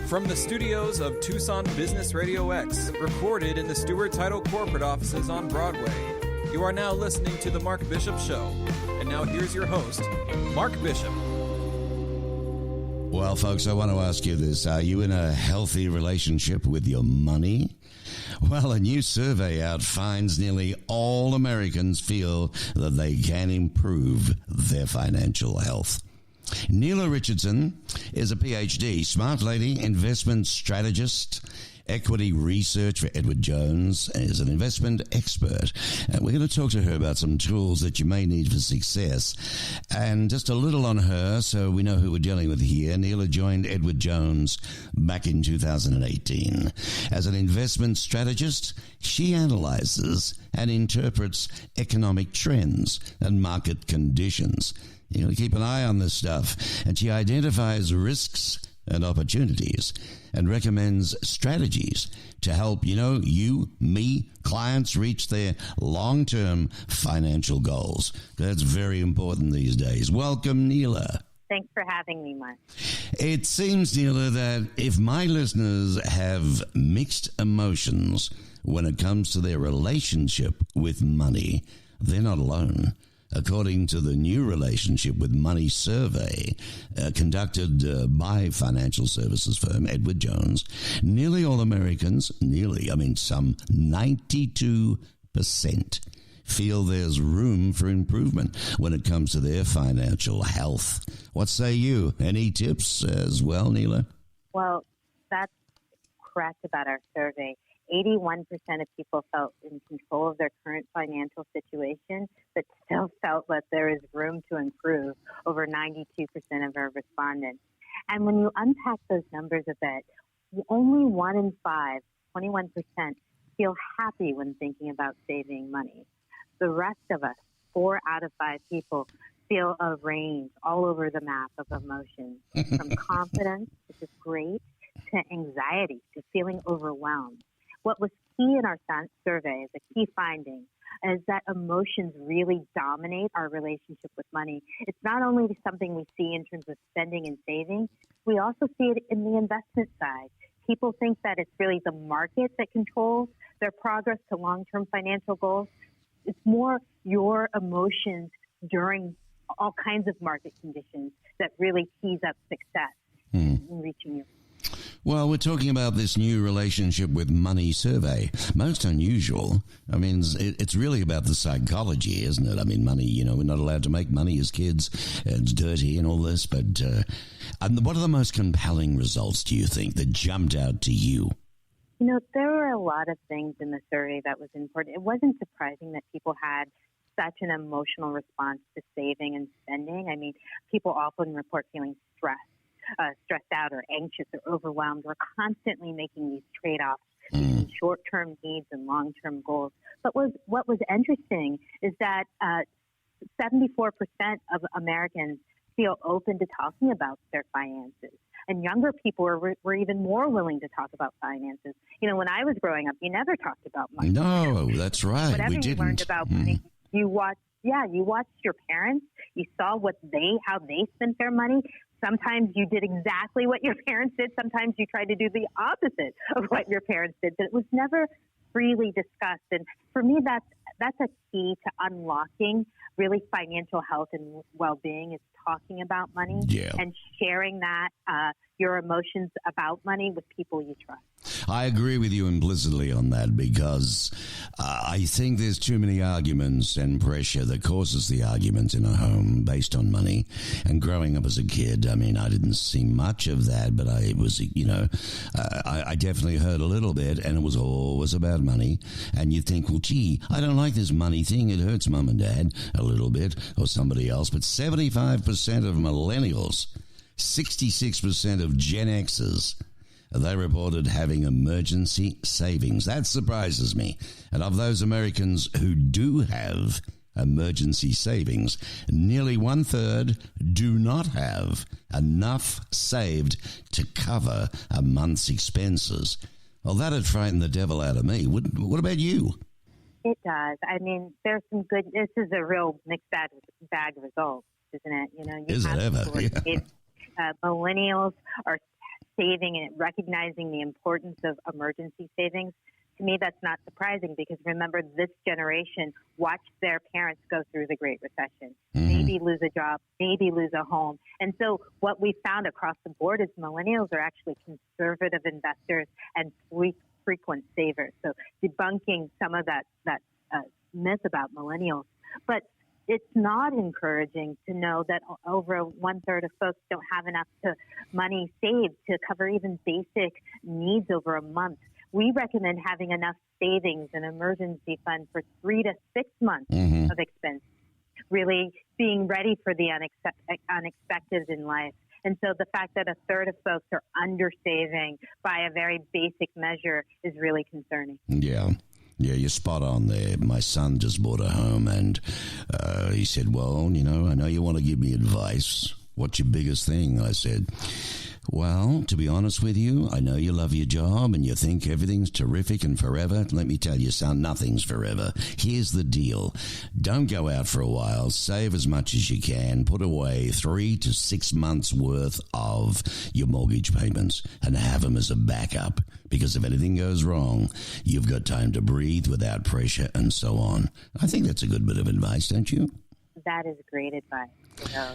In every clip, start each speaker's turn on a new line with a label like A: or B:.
A: From the studios of Tucson Business Radio X, recorded in the Stewart Title corporate offices on Broadway, you are now listening to The Mark Bishop Show. And now here's your host, Mark Bishop.
B: Well, folks, I want to ask you this. Are you in a healthy relationship with your money? Well, a new survey out finds nearly all Americans feel that they can improve their financial health. Nela Richardson is a PhD, smart lady, investment strategist, equity research for Edward Jones, is an investment expert. And we're going to talk to her about some tools that you may need for success. And just a little on her so we know who we're dealing with here. Nela joined Edward Jones back in 2018. As an investment strategist, she analyzes and interprets economic trends and market conditions. You know, keep an eye on this stuff. And she identifies risks and opportunities and recommends strategies to help, you, me, clients reach their long-term financial goals. That's very important these days. Welcome, Nela.
C: Thanks for having me, Mark.
B: It seems, Nela, that if my listeners have mixed emotions when it comes to their relationship with money, they're not alone. According to the new Relationship with Money survey conducted by financial services firm Edward Jones, nearly all Americans, some 92% feel there's room for improvement when it comes to their financial health. What say you? Any tips as well, Nela?
C: Well, that's correct about our survey. 81% of people felt in control of their current financial situation, but still felt that there is room to improve, over 92% of our respondents. And when you unpack those numbers a bit, only 1 in 5, 21%, feel happy when thinking about saving money. The rest of us, 4 out of 5 people, feel a range all over the map of emotions, from confidence, which is great, to anxiety, to feeling overwhelmed. What was key in our survey, as a key finding, is that emotions really dominate our relationship with money. It's not only something we see in terms of spending and saving, we also see it in the investment side. People think that it's really the market that controls their progress to long-term financial goals. It's more your emotions during all kinds of market conditions that really tease up success in reaching your.
B: Well, we're talking about this new Relationship with Money survey. Most unusual. I mean, it's really about the psychology, isn't it? I mean, money, we're not allowed to make money as kids. It's dirty and all this. But what are the most compelling results, do you think, that jumped out to you?
C: There were a lot of things in the survey that was important. It wasn't surprising that people had such an emotional response to saving and spending. I mean, people often report feeling stressed out or anxious or overwhelmed. We're constantly making these trade-offs between short-term needs and long-term goals. But what was interesting is that 74% of Americans feel open to talking about their finances. And younger people were even more willing to talk about finances. When I was growing up, you never talked about money.
B: No, that's right.
C: Whatever
B: we didn't.
C: You learned about money, you watched your parents. You saw how they spent their money. Sometimes you did exactly what your parents did. Sometimes you tried to do the opposite of what your parents did. But it was never freely discussed. And for me, that's a key to unlocking really financial health and well-being, is talking about money and sharing that, your emotions about money with people you trust.
B: I agree with you implicitly on that, because I think there's too many arguments and pressure that causes the arguments in a home based on money. And growing up as a kid, I mean, I didn't see much of that, but I definitely heard a little bit, and it was always about money. And you think, well, gee, I don't like this money thing. It hurts mom and dad a little bit, or somebody else. But 75% of millennials, 66% of Gen Xers, they reported having emergency savings. That surprises me. And of those Americans who do have emergency savings, nearly 1/3 do not have enough saved to cover a month's expenses. Well, that'd frighten the devil out of me. What about you?
C: It does. I mean, there's some good. This is a real mixed bag result, isn't it?
B: Is it ever?
C: Millennials are saving and recognizing the importance of emergency savings, to me, that's not surprising because remember, this generation watched their parents go through the Great Recession, maybe lose a job, maybe lose a home. And so what we found across the board is millennials are actually conservative investors and frequent savers. So debunking some of that myth about millennials. But it's not encouraging to know that over 1/3 of folks don't have enough money saved to cover even basic needs over a month. We recommend having enough savings and emergency fund for 3 to 6 months of expense, really being ready for the unexpected in life. And so the fact that 1/3 of folks are undersaving by a very basic measure is really concerning.
B: Yeah. Yeah, you're spot on there. My son just bought a home and he said, well, I know you want to give me advice. What's your biggest thing? I said, well, to be honest with you, I know you love your job and you think everything's terrific and forever. Let me tell you, son, nothing's forever. Here's the deal. Don't go out for a while. Save as much as you can. Put away 3 to 6 months worth of your mortgage payments and have them as a backup. Because if anything goes wrong, you've got time to breathe without pressure and so on. I think that's a good bit of advice, don't you?
C: That is great advice.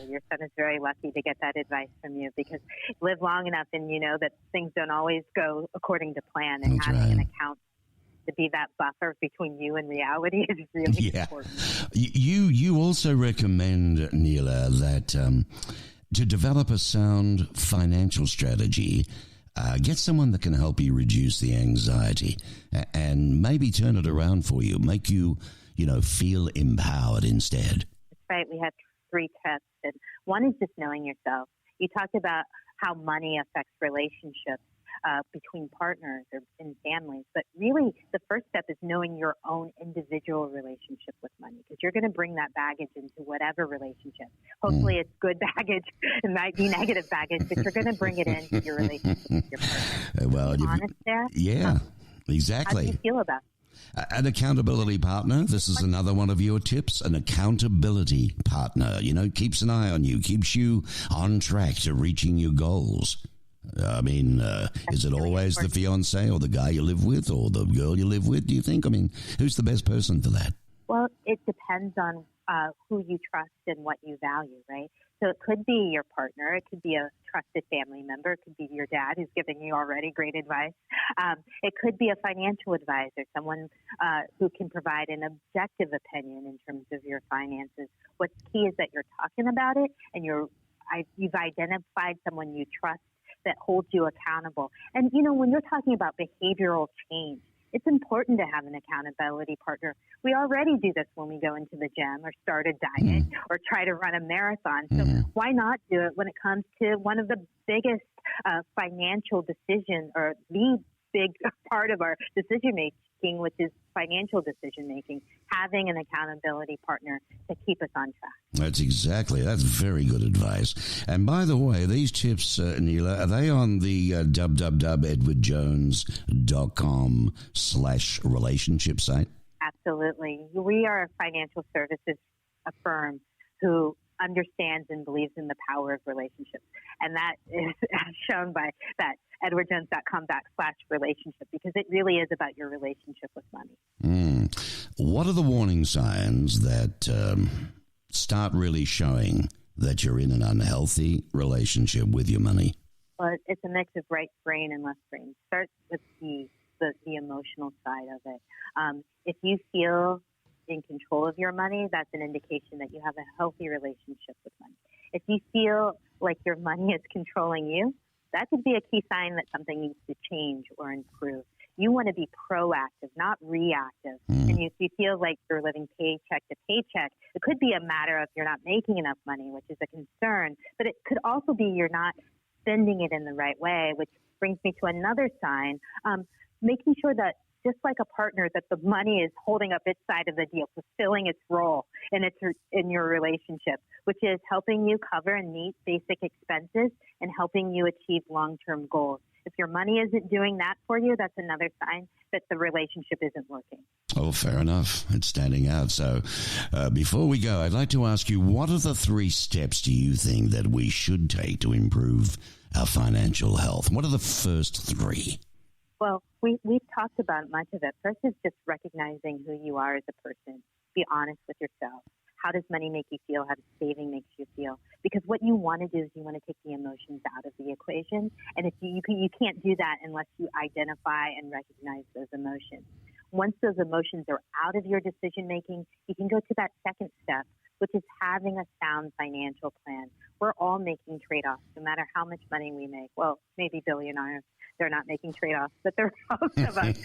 C: Your son is very lucky to get that advice from you because live long enough and you know that things don't always go according to plan, and
B: that's
C: having
B: right.
C: an account to be that buffer between you and reality is really important.
B: You also recommend, Nela, that to develop a sound financial strategy, get someone that can help you reduce the anxiety and maybe turn it around for you, make you, feel empowered instead.
C: That's right. We have 3 tips. And one is just knowing yourself. You talked about how money affects relationships between partners or in families. But really, the first step is knowing your own individual relationship with money because you're going to bring that baggage into whatever relationship. Hopefully, it's good baggage. It might be negative baggage, but you're going to bring it into your relationship with your partner.
B: Well,
C: honest there?
B: Yeah, exactly.
C: How do you feel about it?
B: An accountability partner. This is another one of your tips. An accountability partner, keeps an eye on you, keeps you on track to reaching your goals. I mean, is it always the fiance or the guy you live with or the girl you live with, do you think? I mean, who's the best person for that?
C: Well, it depends on who you trust and what you value, right? So it could be your partner. It could be a trusted family member. It could be your dad who's giving you already great advice. It could be a financial advisor, someone who can provide an objective opinion in terms of your finances. What's key is that you're talking about it and you've identified someone you trust that holds you accountable. And, when you're talking about behavioral change, it's important to have an accountability partner. We already do this when we go into the gym or start a diet or try to run a marathon. So why not do it when it comes to one of the biggest financial decisions or the big part of our decision making, which is financial decision making, having an accountability partner to keep us on track.
B: That's very good advice. And by the way, these tips, Nela, are they on the www.edwardjones.com/relationship site?
C: Absolutely. We are a financial services firm who understands and believes in the power of relationships. And that is shown by that edwardjones.com/relationship because it really is about your relationship with money.
B: What are the warning signs that start really showing that you're in an unhealthy relationship with your money?
C: Well, it's a mix of right brain and left brain. Start with the emotional side of it. If you feel in control of your money, that's an indication that you have a healthy relationship with money. If you feel like your money is controlling you, that could be a key sign that something needs to change or improve. You want to be proactive, not reactive. And if you feel like you're living paycheck to paycheck, it could be a matter of you're not making enough money, which is a concern. But it could also be you're not spending it in the right way, which brings me to another sign, making sure that just like a partner, that the money is holding up its side of the deal, fulfilling its role in your relationship, which is helping you cover and meet basic expenses and helping you achieve long-term goals. If your money isn't doing that for you, that's another sign that the relationship isn't working.
B: Oh, fair enough. It's standing out. So before we go, I'd like to ask you, what are the 3 steps do you think that we should take to improve our financial health? What are the first 3?
C: Well, we've talked about much of it. First is just recognizing who you are as a person. Be honest with yourself. How does money make you feel? How does saving make you feel? Because what you want to do is you want to take the emotions out of the equation. And if you can't do that unless you identify and recognize those emotions. Once those emotions are out of your decision making, you can go to that second step, which is having a sound financial plan. We're all making trade-offs, no matter how much money we make. Well, maybe billionaires, they're not making trade-offs, but there are most of us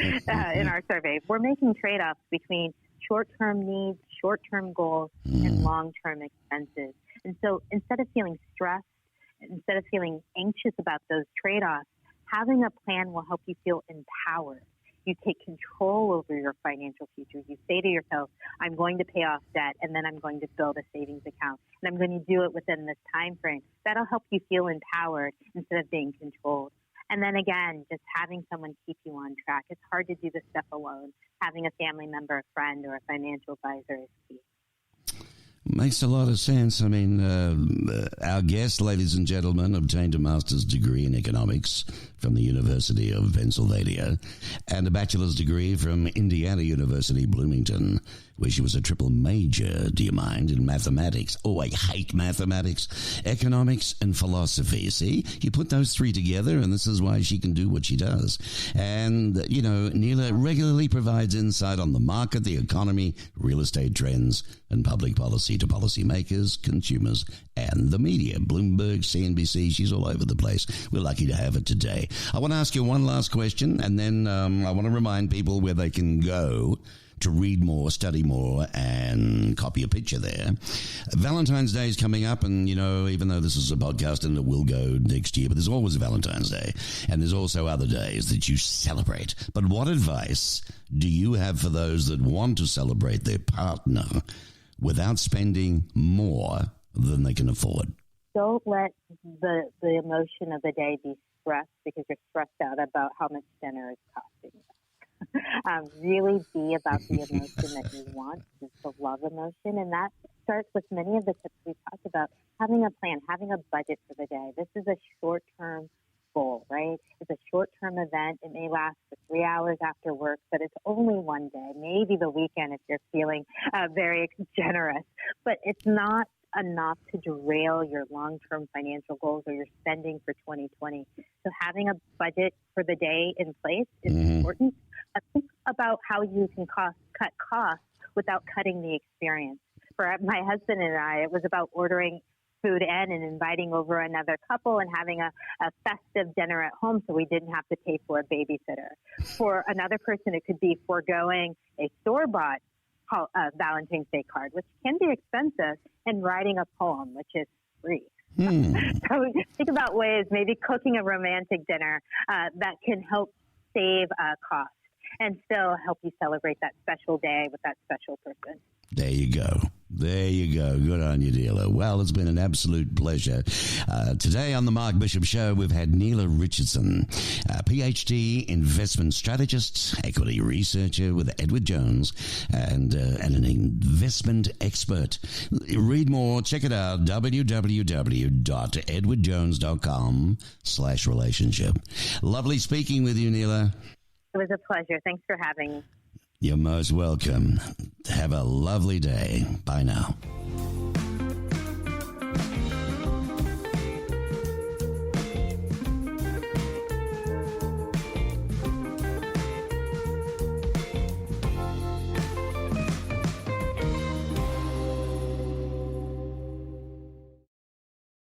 C: in our survey. We're making trade-offs between short-term needs, short-term goals, and long-term expenses. And so instead of feeling stressed, instead of feeling anxious about those trade-offs, having a plan will help you feel empowered. You take control over your financial future. You say to yourself, I'm going to pay off debt, and then I'm going to build a savings account, and I'm going to do it within this time frame. That'll help you feel empowered instead of being controlled. And then again, just having someone keep you on track. It's hard to do this stuff alone. Having a family member, a friend, or a financial advisor is key.
B: Makes a lot of sense. I mean, our guest, ladies and gentlemen, obtained a master's degree in economics from the University of Pennsylvania and a bachelor's degree from Indiana University, Bloomington, where she was a triple major, do you mind, in mathematics. Oh, I hate mathematics, economics, and philosophy. See, you put those 3 together, and this is why she can do what she does. And, you know, Nela regularly provides insight on the market, the economy, real estate trends, and public policy to policymakers, consumers, and the media. Bloomberg, CNBC, she's all over the place. We're lucky to have her today. I want to ask you one last question, and then I want to remind people where they can go to read more, study more, and copy a picture there. Valentine's Day is coming up, and, you know, even though this is a podcast and it will go next year, but there's always a Valentine's Day, and there's also other days that you celebrate. But what advice do you have for those that want to celebrate their partner without spending more than they can afford?
C: Don't let the emotion of the day be stressed because you're stressed out about how much dinner is costing you. Really be about the emotion that you want, is the love emotion, and that starts with many of the tips we talked about. Having a plan, having a budget for the day. This is a short-term goal, right? It's a short-term event. It may last for 3 hours after work, but it's only one day, maybe the weekend if you're feeling very generous. But it's not enough to derail your long-term financial goals or your spending for 2020. So having a budget for the day in place is important. Think about how you can cut costs without cutting the experience. For my husband and I, it was about ordering food in and inviting over another couple and having a festive dinner at home so we didn't have to pay for a babysitter. For another person, it could be foregoing a store-bought Valentine's Day card, which can be expensive, and writing a poem, which is free. So think about ways, maybe cooking a romantic dinner that can help save costs and still help you celebrate that special day with that special person.
B: There you go. There you go. Good on you, Nela. Well, it's been an absolute pleasure. Today on the Mark Bishop Show, we've had Nela Richardson, a PhD investment strategist, equity researcher with Edward Jones, and an investment expert. Read more. Check it out, www.edwardjones.com/relationship. Lovely speaking with you, Nela.
C: It was a pleasure. Thanks for having me.
B: You're most welcome. Have a lovely day. Bye now.